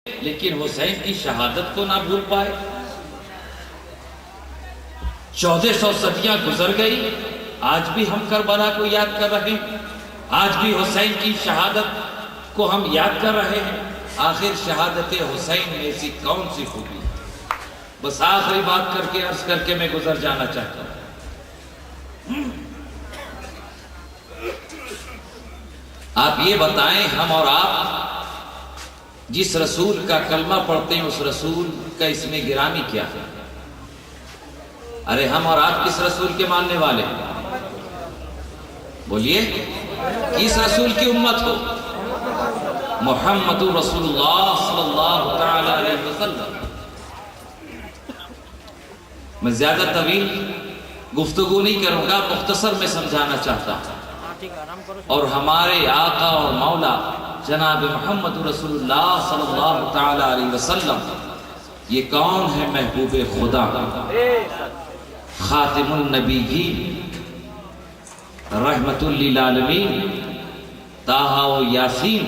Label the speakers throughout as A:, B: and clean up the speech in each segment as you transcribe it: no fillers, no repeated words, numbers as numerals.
A: لیکن حسین کی شہادت کو نہ بھول پائے۔ 1400 صدیاں گزر گئی، آج بھی ہم کربلا کو یاد کر رہے ہیں، آج بھی حسین کی شہادت کو ہم یاد کر رہے ہیں۔ آخر شہادت حسین میں ایسی کون سی خوبی؟ بس آخری بات کر کے عرض کر کے میں گزر جانا چاہتا ہوں۔ آپ یہ بتائیں، ہم اور آپ جس رسول کا کلمہ پڑھتے ہیں اس رسول کا اس میں گرامی کیا ہے؟ ارے ہم اور آپ کس رسول کے ماننے والے ہیں؟ بولیے، کس رسول کی امت ہو؟ محمد رسول اللہ صلی اللہ تعالی علیہ وسلم۔ میں زیادہ طویل گفتگو نہیں کروں گا، مختصر میں سمجھانا چاہتا ہوں۔ اور ہمارے آقا اور مولا جناب محمد رسول اللہ صلی اللہ تعالی علیہ وسلم یہ کون ہے؟ محبوب خدا، خاتم النبیین، رحمت للعالمین، طٰہٰ و یاسین،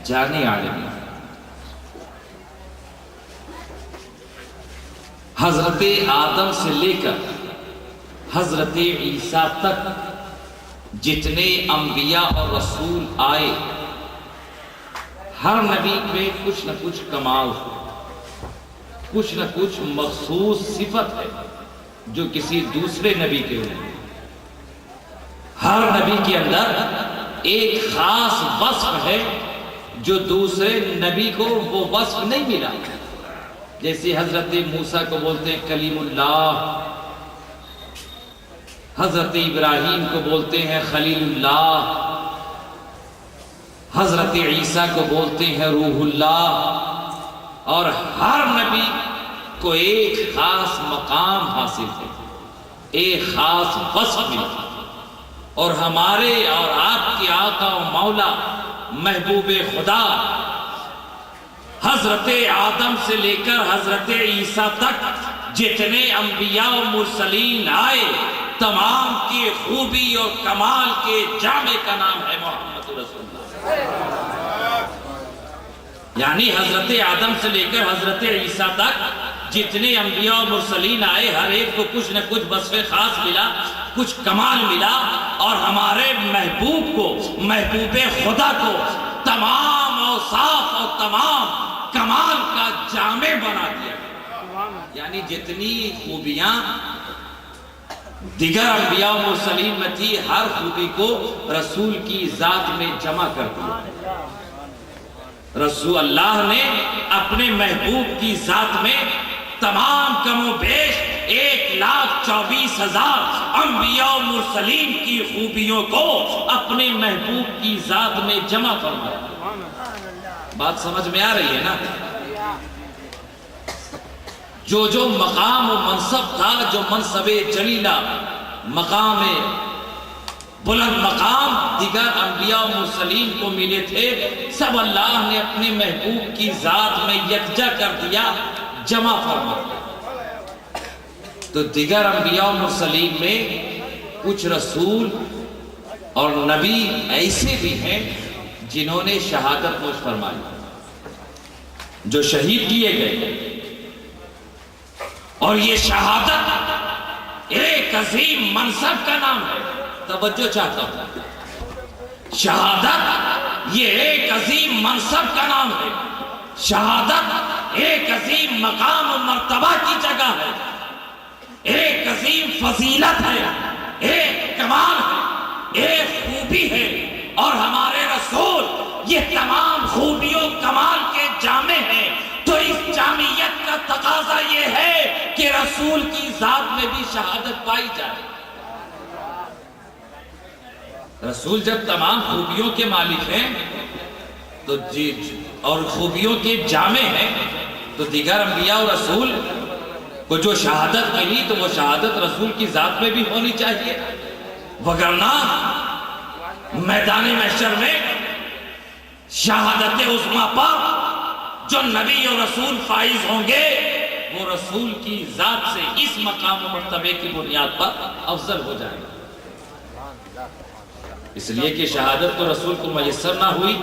A: جانے عالمین۔ حضرت آدم سے لے کر حضرت عیسیٰ تک جتنے انبیاء اور رسول آئے، ہر نبی پہ کچھ نہ کچھ کمال ہے، کچھ نہ کچھ مخصوص صفت ہے جو کسی دوسرے نبی کے نہیں۔ ہر نبی کے اندر ایک خاص وصف ہے جو دوسرے نبی کو وہ وصف نہیں ملا۔ جیسے حضرت موسیٰ کو بولتے ہیں کلیم اللہ، حضرت ابراہیم کو بولتے ہیں خلیل اللہ، حضرت عیسیٰ کو بولتے ہیں روح اللہ، اور ہر نبی کو ایک خاص مقام حاصل ہے، ایک خاص وصف ملا۔ اور ہمارے اور آپ کے آقا و مولا محبوب خدا حضرت آدم سے لے کر حضرت عیسیٰ تک جتنے انبیاء و مرسلین آئے، تمام کی خوبی اور کمال کے جامع کا نام ہے محمد رسول اللہ۔ یعنی حضرت آدم سے لے کر حضرت عیسیٰ تک جتنے انبیاء و مرسلین آئے، ہر ایک کو کچھ نہ کچھ وصف خاص ملا، کچھ کمال ملا، اور ہمارے محبوب کو، محبوب خدا کو تمام اوصاف اور تمام کمال کا جامع بنا دیا۔ یعنی جتنی خوبیاں دیگر انبیاء و مرسلین میں تھی، ہر خوبی کو رسول کی ذات میں جمع کر دیا۔ رسول اللہ نے اپنے محبوب کی ذات میں تمام کم و بیش 1,24,000 انبیاء و مرسلین کی خوبیوں کو اپنے محبوب کی ذات میں جمع فرمایا۔ بات سمجھ میں آ رہی ہے نا؟ جو جو مقام و منصب تھا، جو منصب جلیلہ، مقام بلند مقام دیگر انبیاء و مرسلین کو ملے تھے، سب اللہ نے اپنے محبوب کی ذات میں یکجا کر دیا، جمع فرمایا۔ تو دیگر انبیاء و مرسلین میں کچھ رسول اور نبی ایسے بھی ہیں جنہوں نے شہادت نوش فرمائی، جو شہید کیے گئے۔ اور یہ شہادت ایک عظیم منصب کا نام ہے۔ توجہ چاہتا ہوں، شہادت یہ ایک عظیم منصب کا نام ہے، شہادت ایک عظیم مقام و مرتبہ کی جگہ ہے، ایک عظیم فضیلت ہے، ایک کمال ہے، ایک خوبی ہے۔ اور ہمارے رسول یہ تمام خوبیوں کمال کے جامع ہیں۔ تو اس جامعیت کا تقاضا یہ ہے کہ رسول کی ذات میں بھی شہادت پائی جائے۔ رسول جب تمام خوبیوں کے مالک ہیں تو اور خوبیوں کے جامع ہیں، تو دیگر انبیاء و رسول کو جو شہادت ملی تو وہ شہادت رسول کی ذات میں بھی ہونی چاہیے، وگرنہ میدان محشر میں شہادت عظمیٰ پر جو نبی اور رسول فائز ہوں گے، وہ رسول کی ذات سے اس مقام و مرتبے کی بنیاد پر افضل ہو جائے گا۔ اس لیے کہ شہادت تو رسول کو میسر نہ ہوئی،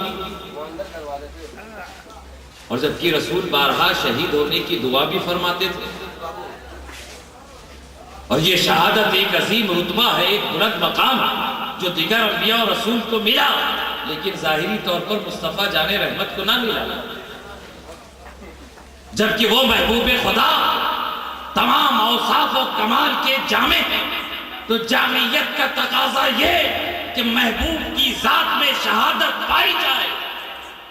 A: اور جبکہ رسول بارہا شہید ہونے کی دعا بھی فرماتے تھے. اور یہ شہادت ایک عظیم رتبہ ہے، ایک بلند مقام ہے جو دیگر انبیاء اور رسول کو ملا لیکن ظاہری طور پر مصطفیٰ جان رحمت کو نہ ملا. جبکہ وہ محبوب خدا تمام اوصاف و کمال کے جامع ہیں، تو جامعیت کا تقاضا یہ کہ محبوب کی ذات میں شہادت پائی جائے.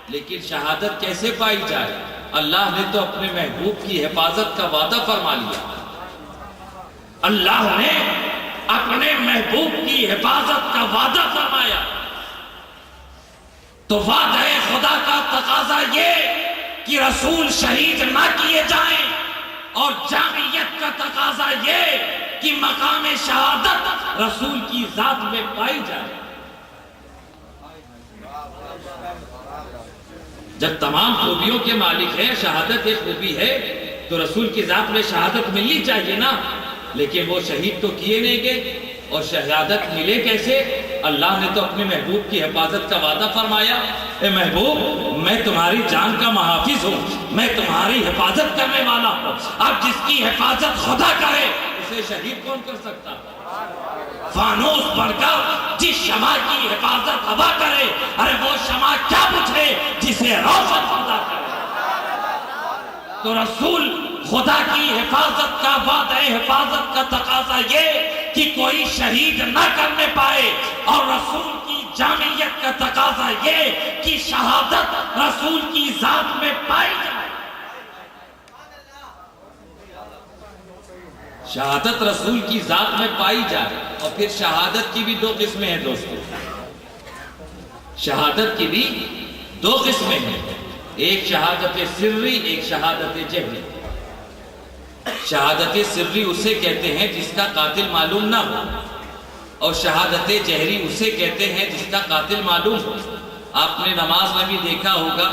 A: لیکن شہادت کیسے پائی جائے؟ اللہ نے تو اپنے محبوب کی حفاظت کا وعدہ فرما لیا. اللہ نے اپنے محبوب کی حفاظت کا وعدہ فرمایا. تو وعدہ خدا کا تقاضا یہ کہ رسول شہید نہ کیے جائیں، اور جامعیت کا تقاضا یہ کہ مقام شہادت رسول کی ذات میں پائی جائے. جب تمام خوبیوں کے مالک ہے، شہادت ایک خوبی ہے، تو رسول کی ذات میں شہادت ملنی چاہیے نا. لیکن وہ شہید تو کیے نہیں گئے، اور شہادت ملے کیسے؟ اللہ نے تو اپنے محبوب کی حفاظت کا وعدہ فرمایا. اے محبوب، میں تمہاری جان کا محافظ ہوں، میں تمہاری حفاظت کرنے والا ہوں. اب جس کی حفاظت خدا کرے اسے شہید کون کر سکتا؟ فانوس بن کر جس شمع کی حفاظت ہوا کرے، ارے وہ شمع کیا بجھے جسے روشن خدا کرے. تو رسول خدا کی حفاظت کا وعدہ حفاظت کا تقاضا یہ کہ کوئی شہید نہ کرنے پائے، اور رسول کی جامعیت کا تقاضا یہ کہ شہادت رسول کی ذات میں پائی جائے. شہادت رسول کی ذات میں پائی جائے. اور پھر شہادت کی بھی دو قسمیں ہیں دوستو. شہادت کی بھی دو قسمیں ہیں، ایک شہادت سری، ایک شہادت جہری. شہادت سری اسے کہتے ہیں جس کا قاتل معلوم نہ ہو، اور شہادت جہری اسے کہتے ہیں جس کا قاتل معلوم ہو. آپ نے نماز میں بھی دیکھا ہوگا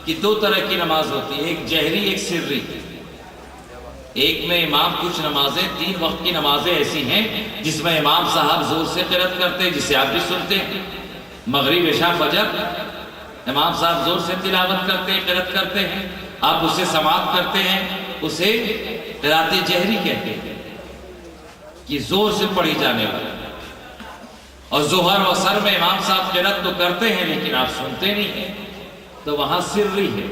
A: کہ دو طرح کی نماز ہوتی ہے، ایک جہری ایک سری. ایک میں امام کچھ نمازیں 3 وقت کی نمازیں ایسی ہیں جس میں امام صاحب زور سے قرأت کرتے ہیں، جسے آپ بھی سنتے ہیں. مغرب عشاء فجر امام صاحب زور سے تلاوت کرتے ہیں، قرأت کرتے ہیں، آپ اسے سماعت کرتے ہیں. اسے قرأت جہری کہتے ہیں کہ زور سے پڑھی جانے والی. اور ظہر و عصر میں امام صاحب قرأت تو کرتے ہیں لیکن آپ سنتے نہیں ہیں، تو وہاں سری ہے.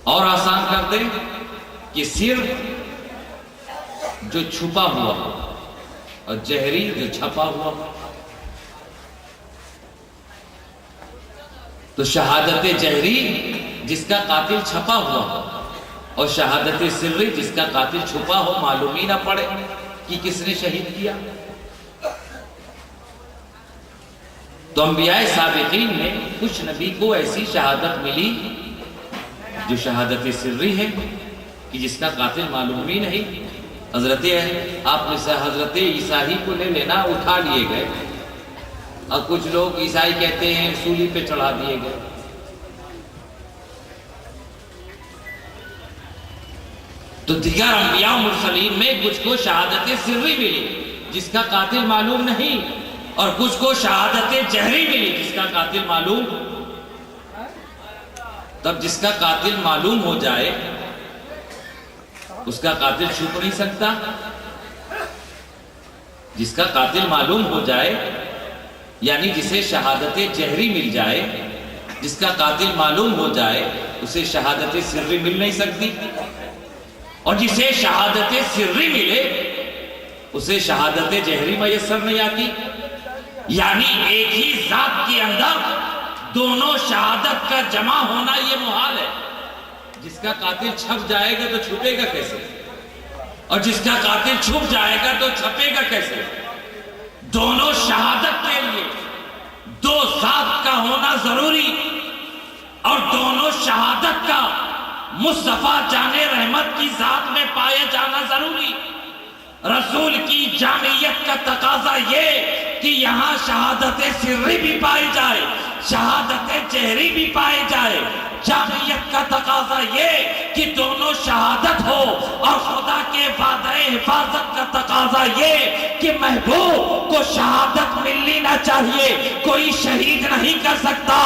A: اور آسان کر دیں کہ سر جو چھپا ہوا اور جہری جو چھپا ہوا. تو شہادت جہری جس کا قاتل چھپا ہوا، اور شہادت سری جس کا قاتل چھپا ہو، معلوم ہی نہ پڑے کہ کس نے شہید کیا. تو انبیاء سابقین میں کچھ نبی کو ایسی شہادت ملی جو شہادت سری ہے کہ جس کا قاتل معلوم ہی نہیں. آپ نے حضرت عیسیٰ ہی کو لے لینا، اٹھا لیے گئے، اور کچھ لوگ عیسائی کہتے ہیں سولی پہ چڑھا دیے گئے. تو دیگر انبیاء مرسلین میں کچھ کو شہادت سری ملی جس کا قاتل معلوم نہیں، اور کچھ کو شہادت جہری ملی جس کا قاتل معلوم. تب جس کا قاتل معلوم ہو جائے اس کا قاتل چھپ نہیں سکتا. جس کا قاتل معلوم ہو جائے یعنی جسے شہادت جہری مل جائے، جس کا قاتل معلوم ہو جائے اسے شہادت سری مل نہیں سکتی. اور جسے شہادت سری ملے اسے شہادت جہری میسر نہیں آتی. یعنی ایک ہی ذات کے اندر دونوں شہادت کا جمع ہونا یہ محال ہے. جس کا قاتل چھپ جائے گا تو چھپے گا کیسے؟ اور جس کا قاتل چھپ جائے گا تو چھپے گا کیسے؟ دونوں شہادت کے لیے دو ذات کا ہونا ضروری، اور دونوں شہادت کا مصطفیٰ جان رحمت کی ذات میں پایا جانا ضروری. رسول کی جامعیت کا تقاضا یہ کہ یہاں شہادت سری بھی پائی جائے، شہادت جہری بھی پائی جائے. جامعیت کا تقاضا یہ کہ دونوں شہادت ہو، اور خدا کے وعدہ حفاظت کا تقاضا یہ کہ محبوب کو شہادت ملنی نہ چاہیے، کوئی شہید نہیں کر سکتا،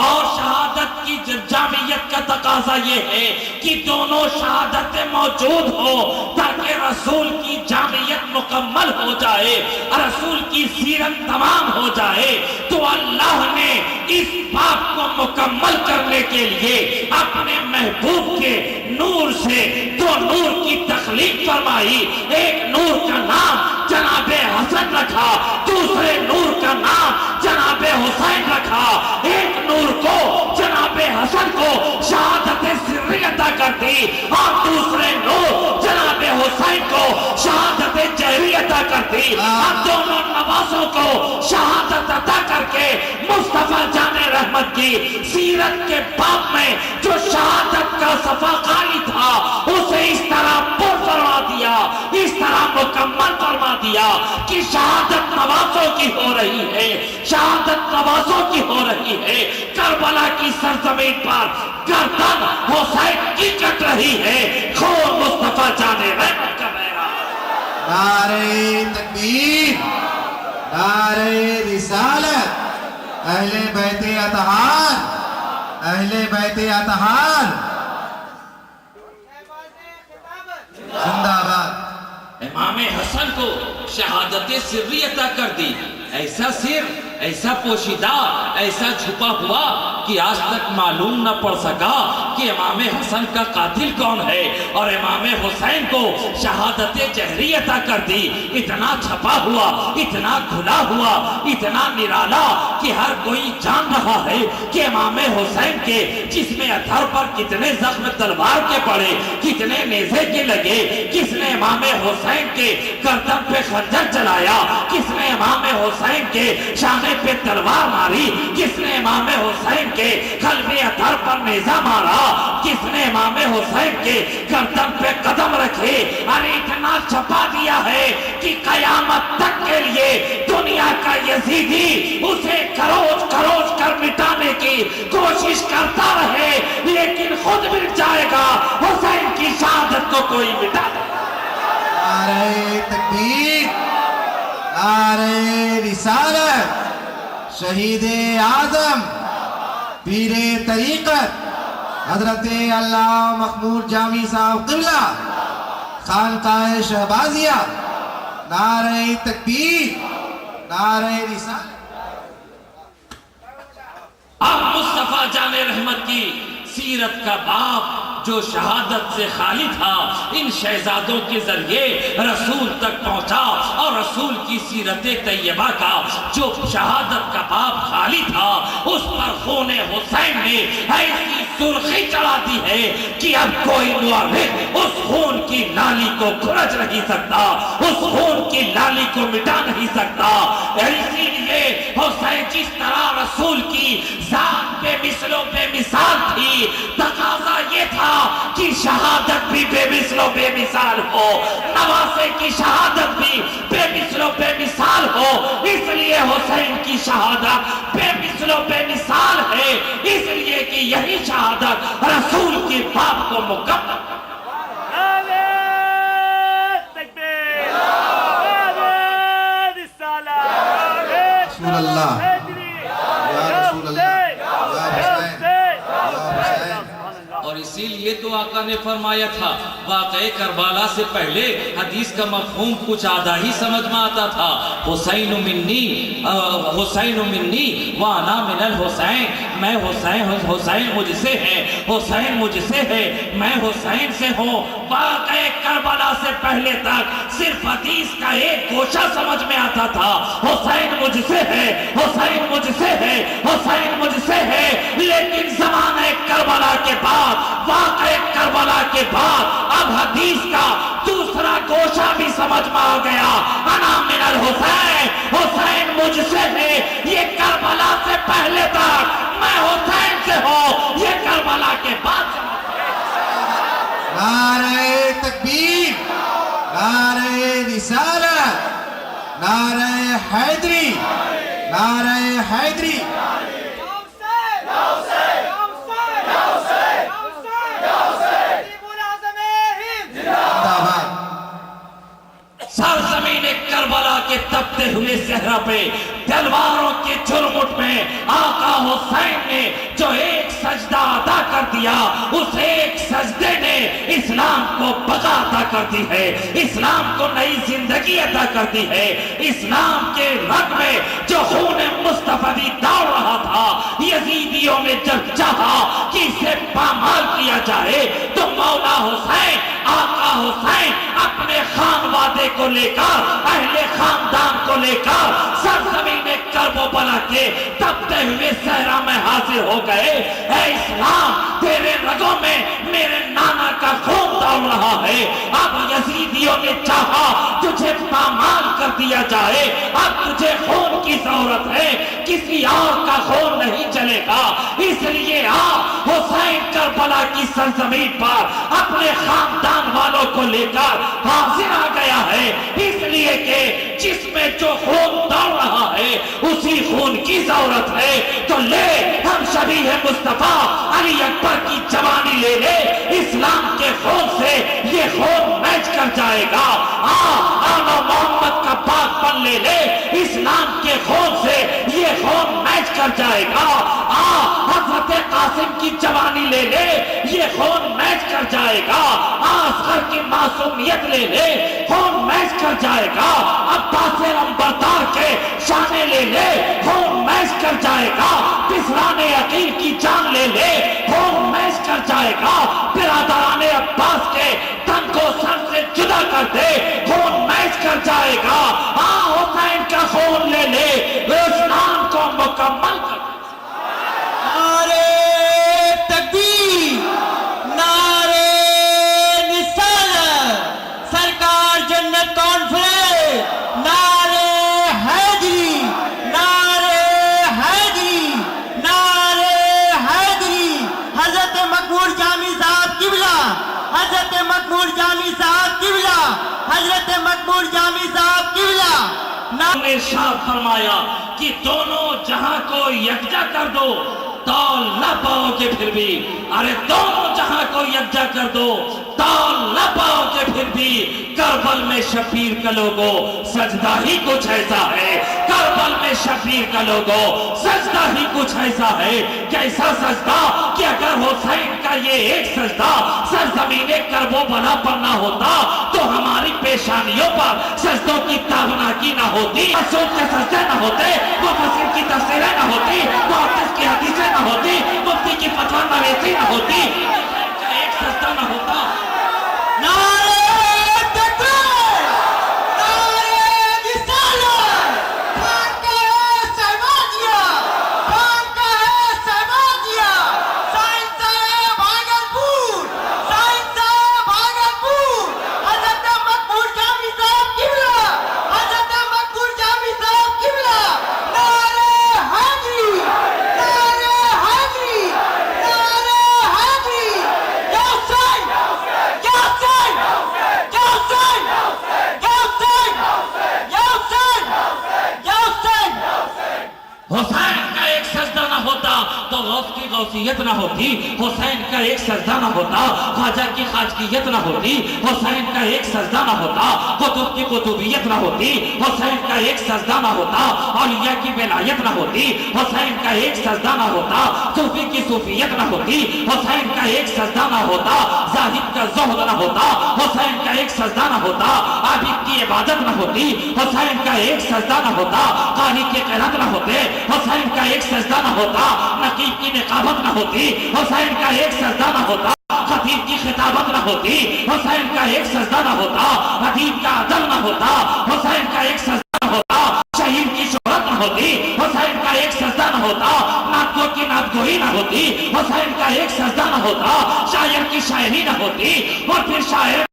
A: اور شہادت کی جامعیت کا تقاضا یہ ہے کہ دونوں شہادتیں موجود ہو تاکہ رسول کی جامعیت مکمل ہو جائے، رسول کی سیرت تمام ہو جائے۔ تو اللہ نے اس بات کو مکمل کرنے کے لیے اپنے محبوب کے نور سے دو نور کی تخلیق فرمائی، ایک نور کا نام جناب حسن رکھا، دوسرے نور کا نام جناب حسین رکھا، ایک نور کو جناب حسن کو شہادت سری عطا کر دی اور دوسرے نور جناب حسین کو شہادت جہری عطا کر دی، اور دونوں نوازوں کو شہادت عطا کر کے مصطفیٰ جان رحمت کی سیرت کے باب میں جو شہادت کا صفحہ خالی تھا اسے اس طرح پر فرما دیا، اس طرح مکمل فرما دیا کہ شہادت نوازوں کی ہو رہی ہے، شہادت نوازوں کی ہو رہی ہے، کربلا کی سرزمین پر گردن حسین کی کٹ رہی ہے، خون مصطفیٰ جان رحمت کا بہرا۔
B: نعرہ تکبیر، نعرہ رسالت، اہل بیت اطہار، اہل بیت اطہار زندہ باد۔
A: امام حسن کو شہادت سری عطا کر دی، ایسا سر، ایسا پوشیدہ، ایسا چھپا ہوا کہ آج تک معلوم نہ پڑ سکا کہ امام حسن کا قاتل کون ہے، اور امام حسین کو شہادت جہری عطا کر دی، اتنا چھپا ہوا، اتنا کھلا ہوا، اتنا نرالا کہ ہر کوئی جان رہا ہے کہ امام حسین کے جسم اطہر پر کتنے زخم تلوار کے پڑے، کتنے نیزے کے لگے، کس نے امام حسین کے گردن پہ خنجر چلایا، کس نے امام حسین کے شانے پہ تلوار ماری، کس نے امام حسین کے قلب اطہر پر نیزہ مارا، کس نے امام حسین کے گردن پہ قدم رکھے، اور اتنا چھپا دیا ہے کہ قیامت تک کے لیے دنیا کا یزیدی اسے کروچ کروچ کر مٹانے کی کوشش کرتا رہے لیکن خود مٹ جائے گا، حسین کی شہادت کو کوئی مٹا دے۔
B: نعرہ تکبیر، نعرہ رسالت، شہید اعظم، پیر طریقت حضرت علامہ محمود جامی صاحب قبلہ، خانقاہ شہبازیہ، نعرہ تکبیر، نعرہ رسالت۔
A: اب مصطفیٰ جان رحمت کی سیرت کا باب جو شہادت سے خالی تھا ان شہزادوں کے ذریعے رسول تک پہنچا، اور رسول کی سیرت طیبہ کا جو شہادت کا باب خالی تھا اس پر خون حسین نے ایسی سرخی چڑھا دی ہے کہ اب کوئی مورخ اس خون کی لالی کو کھرچ نہیں سکتا، اس خون کی لالی کو مٹا نہیں سکتا۔ اسی لیے حسین جس طرح رسول کی ذات بے مثل و بے مثال تھی، تقاضا یہ تھا کہ شہادت بھی بے مثل و بے مثال ہو، نواسے کی شہادت بھی بے مثل و بے مثال ہو، اس لیے حسین کی شہادت بے مثل و بے مثال ہے، اس لیے کہ یہی شہادت رسول کی بات کو مکمل۔
B: رسول اللہ، یا رسول اللہ، یا حسین، یا حسین۔
A: اور اسی لیے تو آقا نے فرمایا تھا واقعہ کربلا سے پہلے حدیث کا مفہوم کچھ آدھا ہی سمجھ میں آتا تھا، حسین منی وانا من الحسین، میں حسین مجھ سے ہے، حسین مجھ سے ہے، میں حسین سے ہوں۔ واقعہ کربلا سے پہلے تک صرف حدیث کا ایک گوشہ سمجھ میں آتا تھا، حسین مجھ سے ہے، حسین مجھ سے ہے، حسین مجھ سے ہے، لیکن زمانہ کربلا کے بعد، واقعہ کربلا کے بعد اب حدیث کا دوسرا گوشہ بھی سمجھ میں آ گیا، انا من الحسین، حسین مجھ سے ہے، یہ کربلا سے پہلے تک میں حسین سے ہوں، یہ کربلا کے بعد سمجھ گیا۔
B: نعرہ تکبیر، نعرہ رسالت، نعرہ حیدری، نعرہ حیدری۔
A: تپتے ہوئے صحرا پہ تلواروں کے چرمٹ میں آقا حسین نے جو ایک سجدہ ادا کر دیا، اس ایک سجدے نے اسلام کو بقا عطا کر دی ہے، اسلام کو نئی زندگی عطا کر دی ہے۔ اسلام کے رگ میں جو خون مصطفی دوڑ رہا تھا، یزیدیوں نے جب چاہا کہ اسے پامال کیا جائے تو مولا حسین، آقا حسین اپنے خانوادے کو لے کر، اہل خاندان کو لے کر سرزمین کرب و بلا کے تپتے ہوئے صحرا میں حاضر ہو گئے۔ اے اسلام، تیرے رگوں میں میرے نانا کا خون دوڑ رہا ہے، اب یزیدیوں نے چاہا تجھے پامال کر دیا جائے، اب تجھے خون کی ضرورت ہے، کسی اور کا خون نہیں چلے گا، اس لیے آپ حسین کربلا کی سرزمین پر اپنے خاندان والوں کو لے کر حاضر آ گیا ہے، اس لیے کہ جس میں جو خون دوڑ رہا ہے اسی خون کی ضرورت ہے۔ تو لے، ہم شبیہ مصطفیٰ علی اکبر کی جوانی لے لے، اسلام کے خون سے یہ خون میچ کر جائے گا۔ آنا محمد کا پاک پن لے لے، اسلام کے خون سے یہ خون میچ کر جائے گا۔ حضرت قاسم کی جوانی لے لے، یہ خون میچ کر جائے گا۔ اصغر کی معصومیت لے لے، خون میچ کر جائے گا۔ عباس نمبردار کے شانے لے لے، خون میچ کر جائے گا۔ بسران عقیل کی جان لے لے، خون میچ کر جائے گا۔ برادران عباس کے تن کو سر سے جدا کر دے، خون میچ کر جائے گا۔ حسین کا خون لے لے، اسلام کو مکمل کر دے۔
C: نعرے تکبیر، نعرے رسالت، سرکار جنت کانفرنس، نعرے حیدری، نعرے حیدری، نعرے حیدری۔ حضرت مقبول جامی صاحب قبلہ، حضرت مقبول جامی صاحب قبلہ، حضرت مقبول جامی صاحب قبلہ۔
A: نے ارشاد فرمایا کہ دونوں جہاں کو یکجا کر دو، تول نہ پاؤ گے پھر بھی۔ ارے دونوں جہاں کو یکجا کر دو، تول نہ پاؤ گے پھر بھی۔ کربل میں شبیر کا لوگو سجدہ ہی کچھ ایسا ہے، کربل میں شبیر کا لوگو سجدہ ہی کچھ ایسا ہے۔ کیسا سجدہ کہ اگر حسین کا یہ ایک سجدہ سرزمین کرب و بلا پر نہ ہوتا تو ہماری پیشانیوں پر سجدوں کی تابناکی نہ ہوتی، مسعود کے سجدے نہ ہوتے، مفسر کی تفسیریں نہ ہوتی، محدث کی حدیثیں نہ ہوتی، مفتی کی فتویٰ نویسی نہ ہوتی، ایک سجدہ نہ ہوتا۔
C: نعرے تکبیر، نعرے رسالت، خانقاہ صاحبادیہ، خانقاہ صاحبادیہ، سائنس بھاگلپور، سائنس بھاگلپور۔ حضرت مقبول جامی صاحب قبلہ، حضرت مقبول جامی صاحب قبلہ۔ نعرے حیدری، نعرے حیدری، نعرے حیدری۔ یا حسین، یا حسین، یا حسین، یا حسین، یا حسین، یا حسین۔
A: حسین کا ایک سجدہ نہ ہوتا تو غوث کی غوثیت نہ ہوتی، حسین کا ایک سجدہ نہ ہوتا خواجہ کی خواجگیت نہ ہوتی، حسین کا ایک سجدہ نہ ہوتا قطب کی قطبیت نہ ہوتی، حسین کا ایک سجدہ نہ ہوتا اولیاء کی ولایت نہ ہوتی، حسین کا ایک سجدہ نہ ہوتا صوفی کی صوفیت نہ ہوتی، حسین کا ایک سجدہ نہ ہوتا زاہد کا زہد نہ ہوتا، حسین کا ایک سجدہ نہ ہوتا عابد کی عبادت نہ ہوتی، حسین کا ایک سجدہ نہ ہوتا قاری کی قرات نہ ہوتے، حسین کا ایک سجدہ نہ ہوتا نقیب کی نقابت نہ ہوتی، حسین کا ایک سجدہ نہ ہوتا خطیب کی خطابت نہ ہوتی، حسین کا ایک سجدہ نہ ہوتا ادیب کا عدل نہ ہوتا، حسین کا ایک سجدہ نہ ہوتا شہید کی شہرت نہ ہوتی، حسین کا ایک سجدہ نہ ہوتا نعتوں کی نعتگوئی نہ ہوتی، حسین کا ایک سجدہ نہ ہوتا شاعر کی شاعری نہ ہوتی، اور پھر شاعر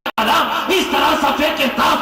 A: اس طرح صفحے کے تاج